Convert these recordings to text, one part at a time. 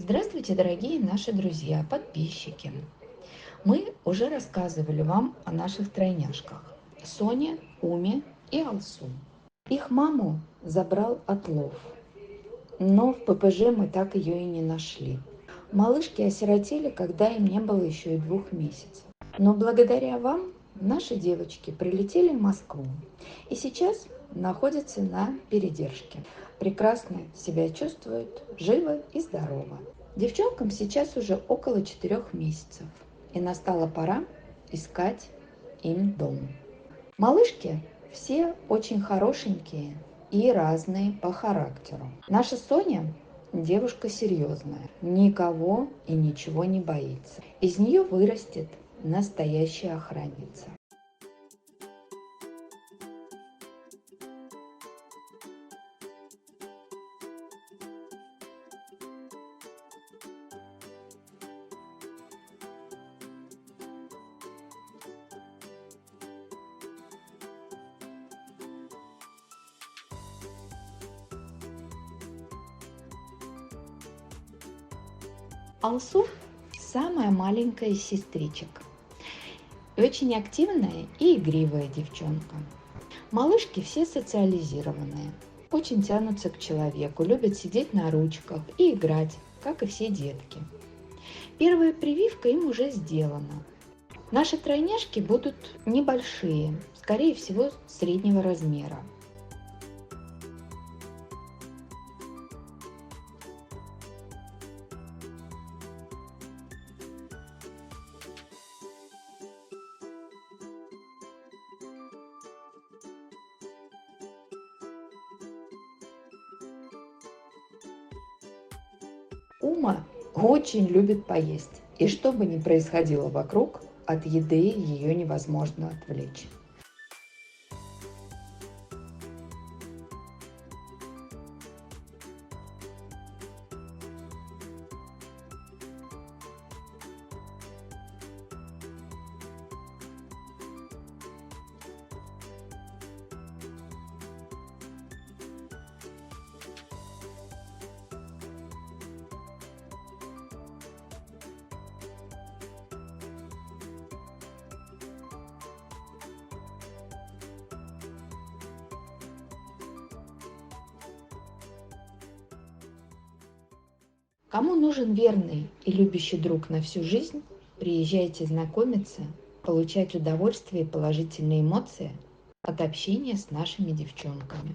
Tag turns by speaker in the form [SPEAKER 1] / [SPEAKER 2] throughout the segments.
[SPEAKER 1] Здравствуйте, дорогие наши друзья, подписчики! Мы уже рассказывали вам о наших тройняшках – Соне, Уме и Алсу. Их маму забрал отлов, но в ППЖ мы так ее и не нашли. Малышки осиротели, когда им не было еще и 2 месяцев. Но благодаря вам наши девочки прилетели в Москву и сейчас находятся на передержке. Прекрасно себя чувствуют, живы и здоровы. Девчонкам сейчас уже около 4 месяцев, и настала пора искать им дом. Малышки все очень хорошенькие и разные по характеру. Наша Соня девушка серьезная, никого и ничего не боится. Из нее вырастет настоящая охранница. Алсу самая маленькая из сестричек. И очень активная и игривая девчонка. Малышки все социализированные, очень тянутся к человеку, любят сидеть на ручках и играть, как и все детки. Первая прививка им уже сделана. Наши тройняшки будут небольшие, скорее всего, среднего размера. Ума очень любит поесть, и что бы ни происходило вокруг, от еды ее невозможно отвлечь. Кому нужен верный и любящий друг на всю жизнь, приезжайте знакомиться, получать удовольствие и положительные эмоции от общения с нашими девчонками.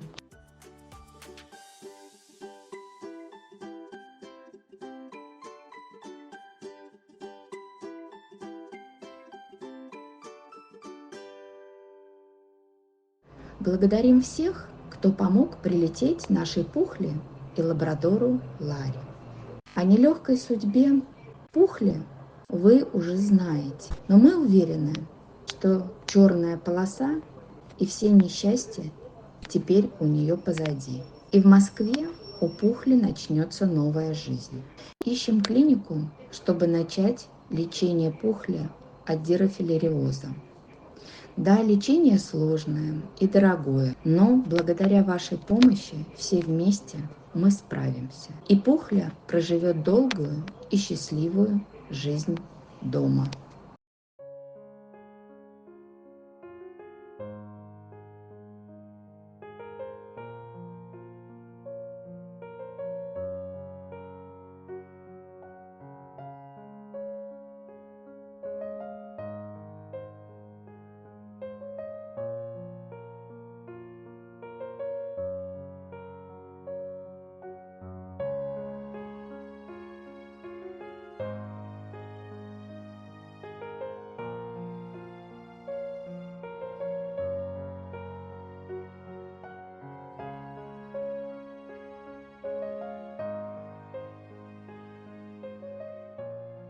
[SPEAKER 1] Благодарим всех, кто помог прилететь нашей Пухле и лабрадору Ларе. О нелегкой судьбе Пухли вы уже знаете, но мы уверены, что черная полоса и все несчастья теперь у нее позади. И в Москве у Пухли начнется новая жизнь. Ищем клинику, чтобы начать лечение Пухли от дирофилариоза. Да, лечение сложное и дорогое, но благодаря вашей помощи все вместе мы справимся. И Пухля проживет долгую и счастливую жизнь дома.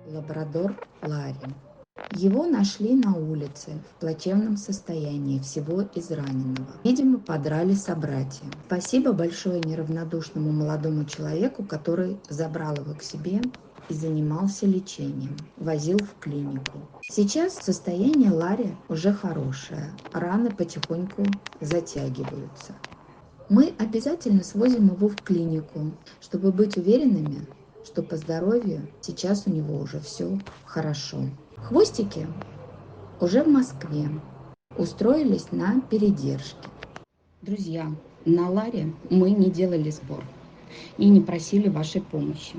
[SPEAKER 1] Лабрадор Ларри. Его нашли на улице в плачевном состоянии, всего израненного. Видимо, подрали собратья. Спасибо большое неравнодушному молодому человеку, который забрал его к себе и занимался лечением, возил в клинику. Сейчас состояние Ларри уже хорошее, раны потихоньку затягиваются. Мы обязательно свозим его в клинику, чтобы быть уверенными, что по здоровью сейчас у него уже все хорошо. Хвостики уже в Москве устроились на передержке. Друзья, на Ларе мы не делали сбор и не просили вашей помощи.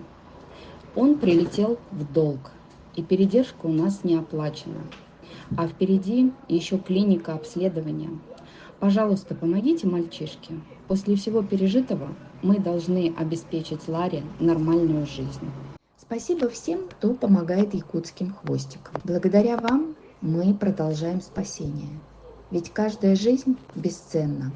[SPEAKER 1] Он прилетел в долг, и передержка у нас не оплачена. А впереди еще клиника обследования. Пожалуйста, помогите мальчишке. После всего пережитого мы должны обеспечить Ларе нормальную жизнь. Спасибо всем, кто помогает якутским хвостикам. Благодаря вам мы продолжаем спасение. Ведь каждая жизнь бесценна.